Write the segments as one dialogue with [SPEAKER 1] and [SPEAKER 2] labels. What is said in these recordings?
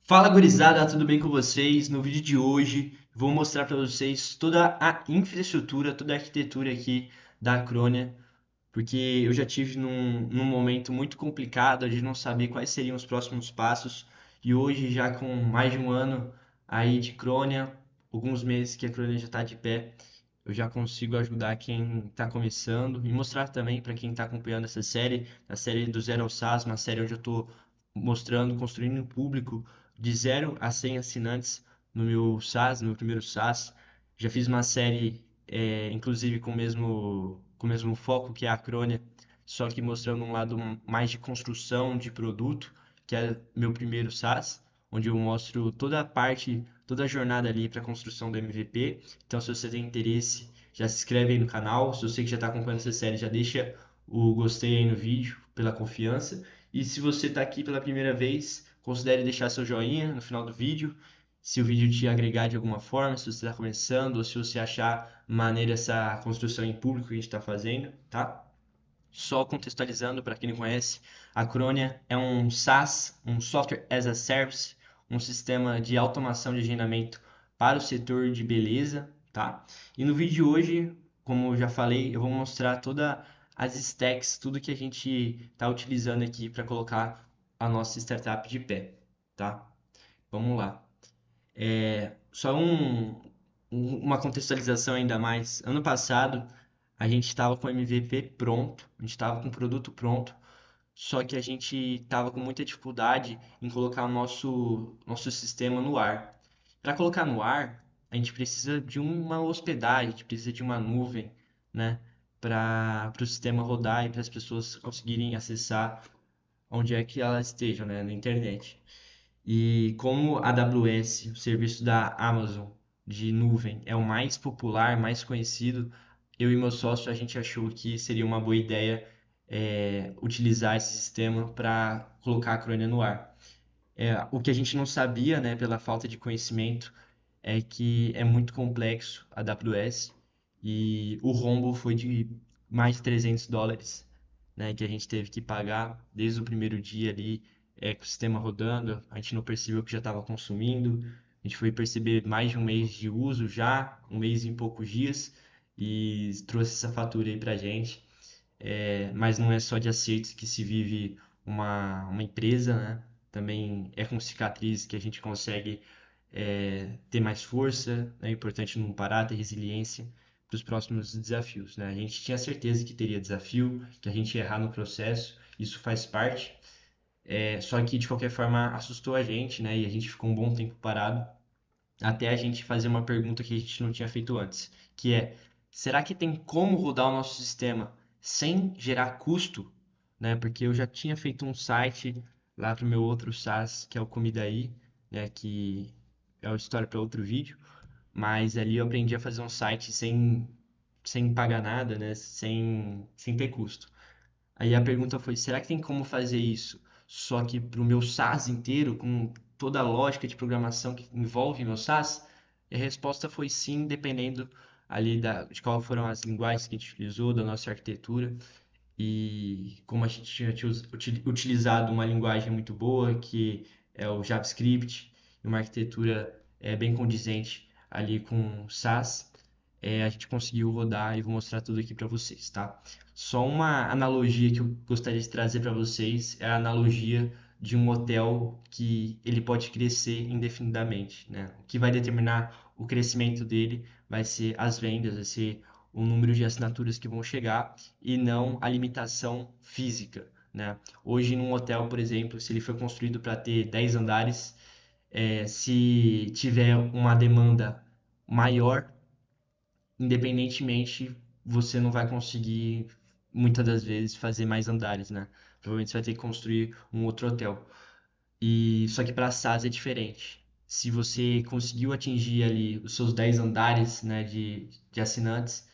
[SPEAKER 1] Fala gurizada, tudo bem com vocês? No vídeo de hoje vou mostrar para vocês toda a infraestrutura, toda a arquitetura aqui da Acronia, porque eu já tive num momento muito complicado de não saber quais seriam os próximos passos e hoje já com mais de um ano aí de Cronia, alguns meses que a Cronia já está de pé, eu já consigo ajudar quem está começando e mostrar também para quem está acompanhando essa série, a série do Zero ao SaaS, uma série onde eu estou mostrando, construindo um público de 0 a 100 assinantes no meu SaaS, no meu primeiro SaaS. Já fiz uma série, inclusive com o mesmo foco que é a Acronia, só que mostrando um lado mais de construção de produto, que é meu primeiro SaaS, onde eu mostro toda a parte, toda a jornada ali para a construção do MVP. Então, se você tem interesse, já se inscreve aí no canal. Se você que já está acompanhando essa série, já deixa o gostei aí no vídeo, pela confiança. E se você está aqui pela primeira vez, considere deixar seu joinha no final do vídeo. Se o vídeo te agregar de alguma forma, se você está começando, ou se você achar maneira essa construção em público que a gente está fazendo, tá? Só contextualizando para quem não conhece, a Cronia é um SaaS, um Software as a Service, um sistema de automação de agendamento para o setor de beleza, tá? E no vídeo de hoje, como eu já falei, eu vou mostrar todas as stacks, tudo que a gente está utilizando aqui para colocar a nossa startup de pé, tá? Vamos lá. Só uma contextualização ainda mais. Ano passado, a gente estava com o MVP pronto, a gente estava com o produto pronto, só que a gente estava com muita dificuldade em colocar o nosso sistema no ar. Para colocar no ar, a gente precisa de uma hospedagem, a gente precisa de uma nuvem, né? Para o sistema rodar e para as pessoas conseguirem acessar onde é que elas estejam, né? Na internet. E como a AWS, o serviço da Amazon de nuvem, é o mais popular, mais conhecido, eu e meu sócio a gente achou que seria uma boa ideia utilizar esse sistema para colocar a Cronia no ar. O que a gente não sabia, né, pela falta de conhecimento, é que é muito complexo a AWS e o rombo foi de mais de US$ 300, né, que a gente teve que pagar desde o primeiro dia ali, com o sistema rodando, a gente não percebeu que já estava consumindo, a gente foi perceber mais de um mês de uso já, um mês e poucos dias, e trouxe essa fatura aí pra gente. Mas não é só de acertos que se vive uma empresa, né? Também é com cicatrizes que a gente consegue ter mais força, né? É importante não parar, ter resiliência para os próximos desafios, né? A gente tinha certeza que teria desafio, que a gente ia errar no processo, isso faz parte, só que de qualquer forma assustou a gente, né? E a gente ficou um bom tempo parado até a gente fazer uma pergunta que a gente não tinha feito antes, que é: será que tem como rodar o nosso sistema sem gerar custo? Né? Porque eu já tinha feito um site lá para o meu outro SaaS, que é o Comidaí, né? Que é uma história para outro vídeo, mas ali eu aprendi a fazer um site sem pagar nada, né? Sem ter custo. Aí a pergunta foi: será que tem como fazer isso? Só que para o meu SaaS inteiro, com toda a lógica de programação que envolve meu SaaS? E a resposta foi sim, dependendo ali de qual foram as linguagens que a gente utilizou, da nossa arquitetura. E como a gente tinha utilizado uma linguagem muito boa, que é o JavaScript, e uma arquitetura bem condizente ali com o SaaS, a gente conseguiu rodar e vou mostrar tudo aqui para vocês, tá? Só uma analogia que eu gostaria de trazer para vocês é a analogia de um hotel que ele pode crescer indefinidamente, né? O que vai determinar o crescimento dele vai ser as vendas, vai ser o número de assinaturas que vão chegar e não a limitação física, né? Hoje, num hotel, por exemplo, se ele foi construído para ter 10 andares, se tiver uma demanda maior, independentemente, você não vai conseguir, muitas das vezes, fazer mais andares, né? Provavelmente você vai ter que construir um outro hotel. E só que para SaaS é diferente. Se você conseguiu atingir ali os seus 10 andares, né, de assinantes,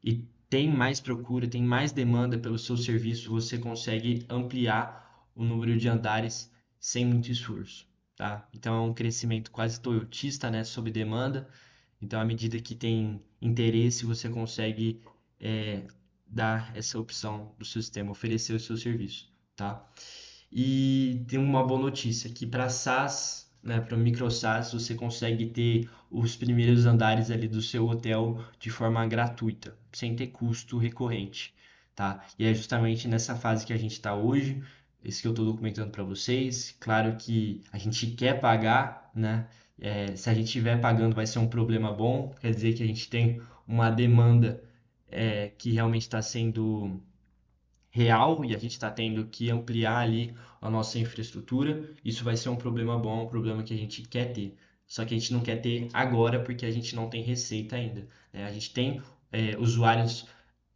[SPEAKER 1] e tem mais procura, tem mais demanda pelo seu serviço, você consegue ampliar o número de andares sem muito esforço, tá? Então é um crescimento quase toyotista, né, sob demanda. Então, à medida que tem interesse, você consegue é, dar essa opção do seu sistema, oferecer o seu serviço, tá? E tem uma boa notícia, que para SaaS né, para micro SaaS, você consegue ter os primeiros andares ali do seu hotel de forma gratuita, sem ter custo recorrente, tá? E é justamente nessa fase que a gente está hoje, esse que eu estou documentando para vocês. Claro que a gente quer pagar, né? Se a gente estiver pagando, vai ser um problema bom, quer dizer que a gente tem uma demanda que realmente está sendo real e a gente está tendo que ampliar ali a nossa infraestrutura. Isso vai ser um problema bom, um problema que a gente quer ter. Só que a gente não quer ter agora porque a gente não tem receita ainda, né? A gente tem usuários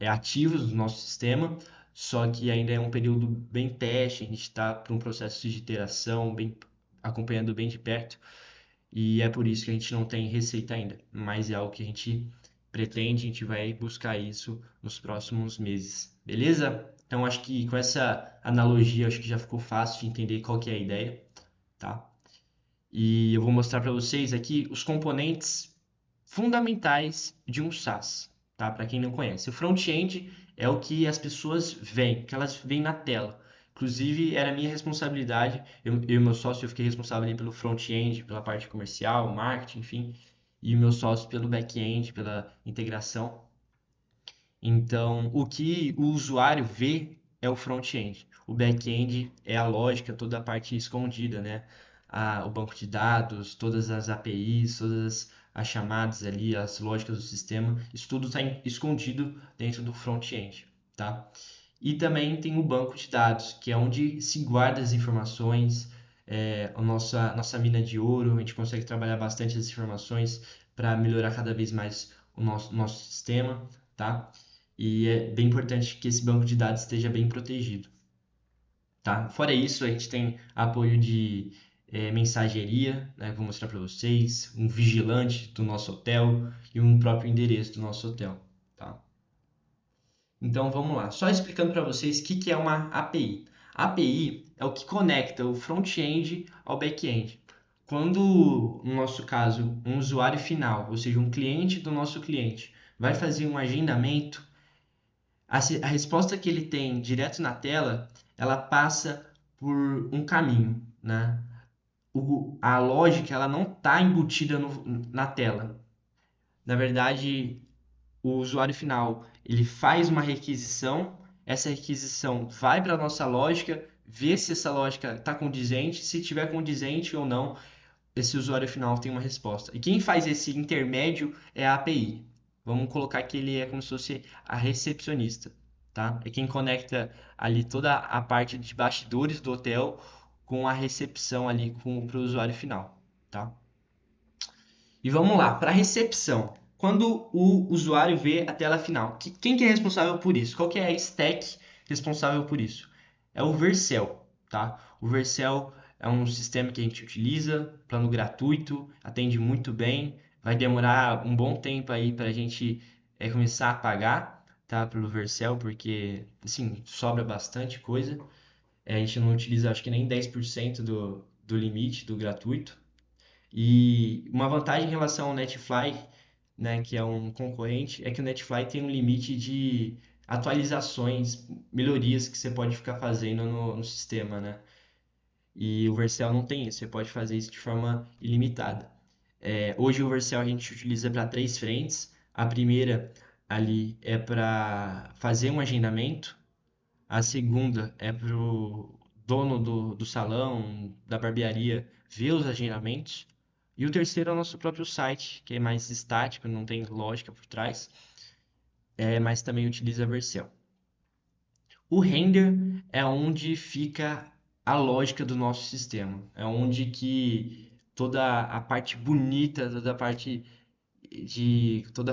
[SPEAKER 1] ativos no nosso sistema, só que ainda é um período bem teste, a gente está para um processo de iteração, bem, acompanhando bem de perto, e é por isso que a gente não tem receita ainda, mas é algo que a gente pretende, a gente vai buscar isso nos próximos meses, beleza? Então acho que com essa analogia acho que já ficou fácil de entender qual que é a ideia, tá? E eu vou mostrar para vocês aqui os componentes fundamentais de um SaaS, tá? Para quem não conhece. O front-end é o que as pessoas veem, que elas veem na tela. Inclusive, era minha responsabilidade, eu e meu sócio, eu fiquei responsável ali pelo front-end, pela parte comercial, marketing, enfim, e o meu sócio pelo back-end, pela integração. Então, o que o usuário vê é o front-end. O back-end é a lógica, toda a parte escondida, né? O banco de dados, todas as APIs, todas as chamadas ali, as lógicas do sistema, isso tudo está escondido dentro do front-end, tá? E também tem o banco de dados, que é onde se guarda as informações, a nossa mina de ouro, a gente consegue trabalhar bastante as informações para melhorar cada vez mais o nosso sistema, tá? E é bem importante que esse banco de dados esteja bem protegido, tá? Fora isso, a gente tem apoio de mensageria, né? Vou mostrar para vocês, um vigilante do nosso hotel e um próprio endereço do nosso hotel, tá? Então vamos lá, só explicando para vocês o que que é uma API. A API é o que conecta o front-end ao back-end. Quando, no nosso caso, um usuário final, ou seja, um cliente do nosso cliente, vai fazer um agendamento, a resposta que ele tem direto na tela, ela passa por um caminho, né? A lógica ela não está embutida na tela. Na verdade, o usuário final ele faz uma requisição, essa requisição vai para a nossa lógica, vê se essa lógica está condizente, se tiver condizente ou não, esse usuário final tem uma resposta. E quem faz esse intermédio é a API. Vamos colocar que ele é como se fosse a recepcionista, tá? É quem conecta ali toda a parte de bastidores do hotel com a recepção ali para o usuário final, tá? E vamos lá, para a recepção. Quando o usuário vê a tela final, quem que é responsável por isso? Qual que é a stack responsável por isso? É o Vercel, tá? O Vercel é um sistema que a gente utiliza, plano gratuito, atende muito bem, vai demorar um bom tempo aí para a gente começar a pagar, tá? Pelo Vercel, porque assim sobra bastante coisa. A gente não utiliza acho que nem 10% do limite do gratuito. E uma vantagem em relação ao Netfly, né, que é um concorrente, é que o Netfly tem um limite de atualizações, melhorias que você pode ficar fazendo no sistema, né? E o Vercel não tem isso, você pode fazer isso de forma ilimitada. Hoje o Vercel a gente utiliza para três frentes. A primeira ali é para fazer um agendamento, a segunda é para o dono do salão, da barbearia, ver os agendamentos. E o terceiro é o nosso próprio site, que é mais estático, não tem lógica por trás, mas também utiliza a Vercel. O render é onde fica a lógica do nosso sistema. É onde que toda a parte bonita, toda a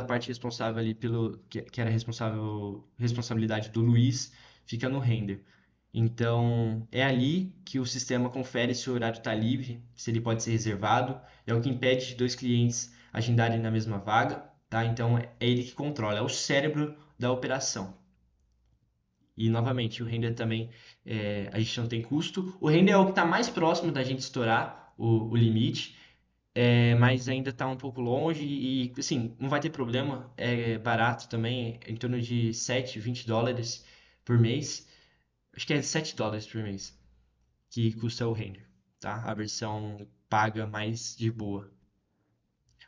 [SPEAKER 1] parte responsável ali pelo que era responsabilidade do Luiz, fica no render. Então, é ali que o sistema confere se o horário está livre, se ele pode ser reservado. É o que impede de dois clientes agendarem na mesma vaga, tá? Então, é ele que controla, é o cérebro da operação. E, novamente, o render também, a gente não tem custo. O render é o que está mais próximo da gente estourar o limite, mas ainda está um pouco longe e, assim, não vai ter problema. É barato também, em torno de 7, 20 dólares por mês. Acho que é 7 dólares por mês que custa o render, tá? A versão paga mais de boa.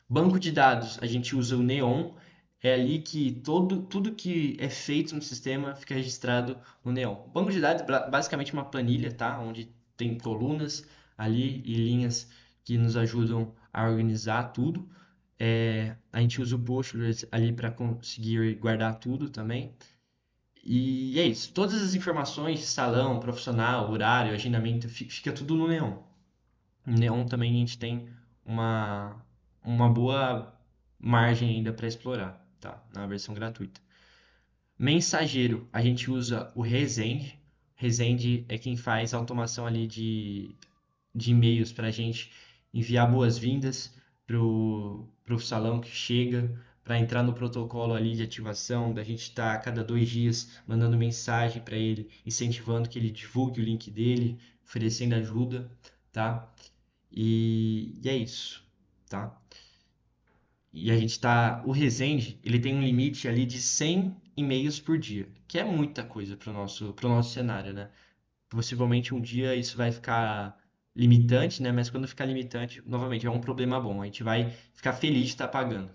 [SPEAKER 1] Banco de dados, a gente usa o Neon, é ali que tudo que é feito no sistema fica registrado no Neon. Banco de dados é basicamente uma planilha, tá? Onde tem colunas ali e linhas que nos ajudam a organizar tudo. A gente usa o Postgres ali para conseguir guardar tudo também. E é isso. Todas as informações, salão, profissional, horário, agendamento, fica tudo no Neon. No Neon também a gente tem uma, uma boa margem ainda para explorar, tá? Na versão gratuita. Mensageiro, a gente usa o Resend. Resend é quem faz a automação ali de e-mails para a gente enviar boas-vindas pro salão que chega, para entrar no protocolo ali de ativação, da gente estar a cada 2 dias mandando mensagem para ele, incentivando que ele divulgue o link dele, oferecendo ajuda, tá? E é isso, tá? E a gente tá. O Resende, ele tem um limite ali de 100 e-mails por dia, que é muita coisa pro nosso cenário, né? Possivelmente um dia isso vai ficar limitante, né? Mas quando ficar limitante, novamente, é um problema bom. A gente vai ficar feliz de estar pagando.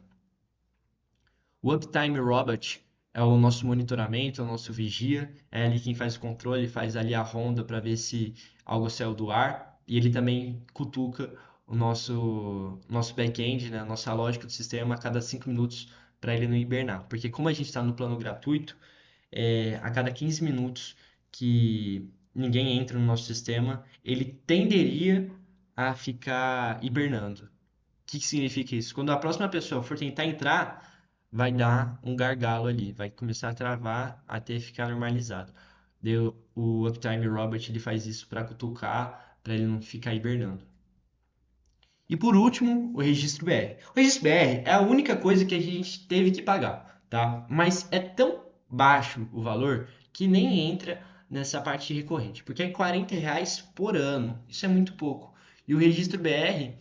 [SPEAKER 1] O Uptime Robot é o nosso monitoramento, é o nosso vigia, é ali quem faz o controle, faz ali a ronda para ver se algo saiu do ar, e ele também cutuca o nosso back-end, né, a nossa lógica do sistema a cada 5 minutos para ele não hibernar. Porque como a gente está no plano gratuito, a cada 15 minutos que ninguém entra no nosso sistema, ele tenderia a ficar hibernando. O que que significa isso? Quando a próxima pessoa for tentar entrar, vai dar um gargalo ali, vai começar a travar até ficar normalizado. O Uptime Robot ele faz isso para cutucar, para ele não ficar hibernando. E por último, o registro BR. O registro BR é a única coisa que a gente teve que pagar, tá? Mas é tão baixo o valor que nem entra nessa parte recorrente, porque é R$ 40 por ano. Isso é muito pouco. E o registro BR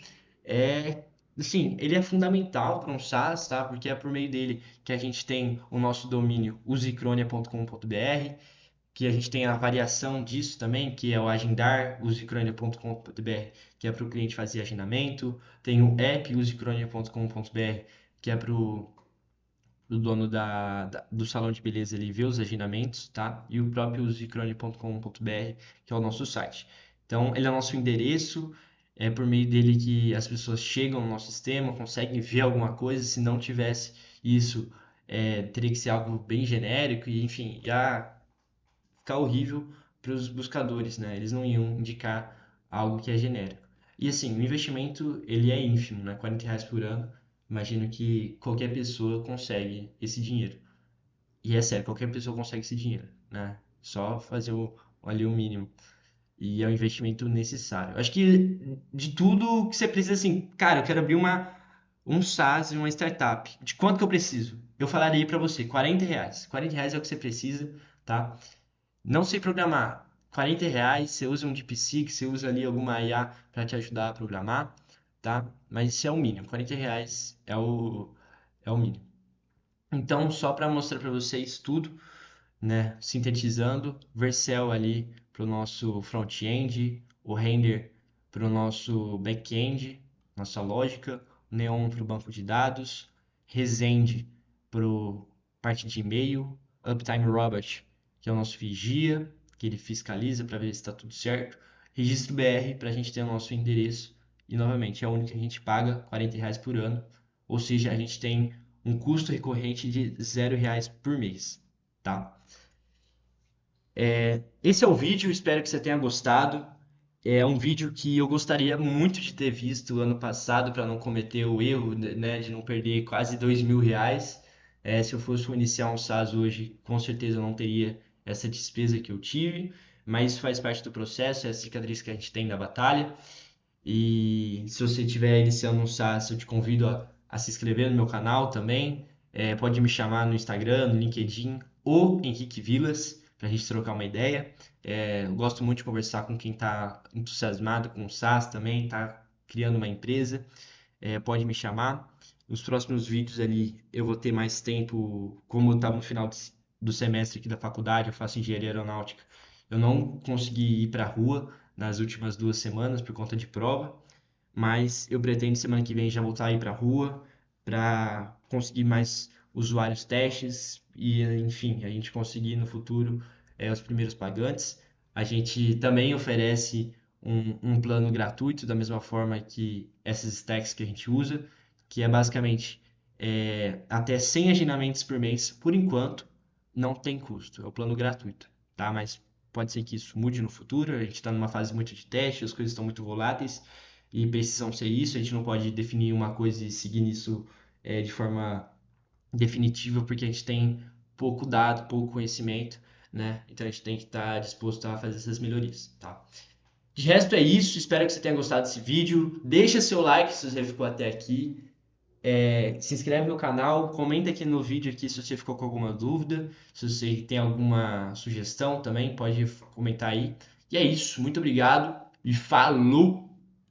[SPEAKER 1] assim, ele é fundamental para um SaaS, tá? Porque é por meio dele que a gente tem o nosso domínio usicronia.com.br, que a gente tem a variação disso também, que é o agendar, usecronia.com.br, que é para o cliente fazer agendamento. Tem o app usecronia.com.br, que é para o dono do salão de beleza ele ver os agendamentos, tá? E o próprio usecronia.com.br, que é o nosso site. Então, ele é o nosso endereço, é por meio dele que as pessoas chegam no nosso sistema, conseguem ver alguma coisa. Se não tivesse isso, teria que ser algo bem genérico e, enfim, já ficar horrível para os buscadores, né? Eles não iam indicar algo que é genérico. E assim, o investimento ele é ínfimo, né? R$ 40 por ano. Imagino que qualquer pessoa consegue esse dinheiro. E é sério, qualquer pessoa consegue esse dinheiro, né? Só fazer ali o mínimo. E é um investimento necessário. Acho que de tudo que você precisa, assim, cara, eu quero abrir um SaaS, uma startup. De quanto que eu preciso? Eu falaria para você, R$ 40. R$ 40 é o que você precisa, tá? Não sei programar. R$ 40, você usa um DeepSeek, você usa ali alguma IA para te ajudar a programar, tá? Mas isso é o mínimo. R$ 40 é o mínimo. Então, só para mostrar para vocês tudo, né? Sintetizando, Vercel ali para o nosso front-end, o Render para o nosso back-end, nossa lógica, o Neon para o banco de dados, Resend para a parte de e-mail, Uptime Robot, que é o nosso vigia, que ele fiscaliza para ver se está tudo certo, Registro BR para a gente ter o nosso endereço, e novamente é o único que a gente paga, R$ 40 por ano, ou seja, a gente tem um custo recorrente de R$ 0 por mês, tá? Esse é o vídeo, espero que você tenha gostado. É um vídeo que eu gostaria muito de ter visto ano passado para não cometer o erro, né, de não perder quase R$ 2.000. Se eu fosse iniciar um SaaS hoje, com certeza eu não teria essa despesa que eu tive, mas isso faz parte do processo, é a cicatriz que a gente tem da batalha. E se você estiver iniciando um SaaS, eu te convido a se inscrever no meu canal também. Pode me chamar no Instagram, no LinkedIn ou Henrique Vilas para a gente trocar uma ideia. Eu gosto muito de conversar com quem está entusiasmado com o SaaS também, está criando uma empresa. Pode me chamar. Nos próximos vídeos ali eu vou ter mais tempo, como eu estava no final do semestre aqui da faculdade, eu faço engenharia aeronáutica. Eu não consegui ir para a rua, nas últimas 2 semanas por conta de prova, mas eu pretendo semana que vem já voltar a ir para a rua para conseguir mais usuários testes e, enfim, a gente conseguir no futuro os primeiros pagantes. A gente também oferece um plano gratuito, da mesma forma que essas stacks que a gente usa, que é basicamente até 100 agendamentos por mês, por enquanto, não tem custo, é o plano gratuito, tá? Mas pode ser que isso mude no futuro, a gente está numa fase muito de teste, as coisas estão muito voláteis e precisam ser isso, a gente não pode definir uma coisa e seguir nisso de forma definitiva, porque a gente tem pouco dado, pouco conhecimento, né? Então a gente tem que estar disposto a fazer essas melhorias, tá? De resto é isso, espero que você tenha gostado desse vídeo. Deixa seu like se você ficou até aqui. Se inscreve no canal, comenta aqui no vídeo aqui se você ficou com alguma dúvida, se você tem alguma sugestão também, pode comentar aí. E é isso, muito obrigado e falou!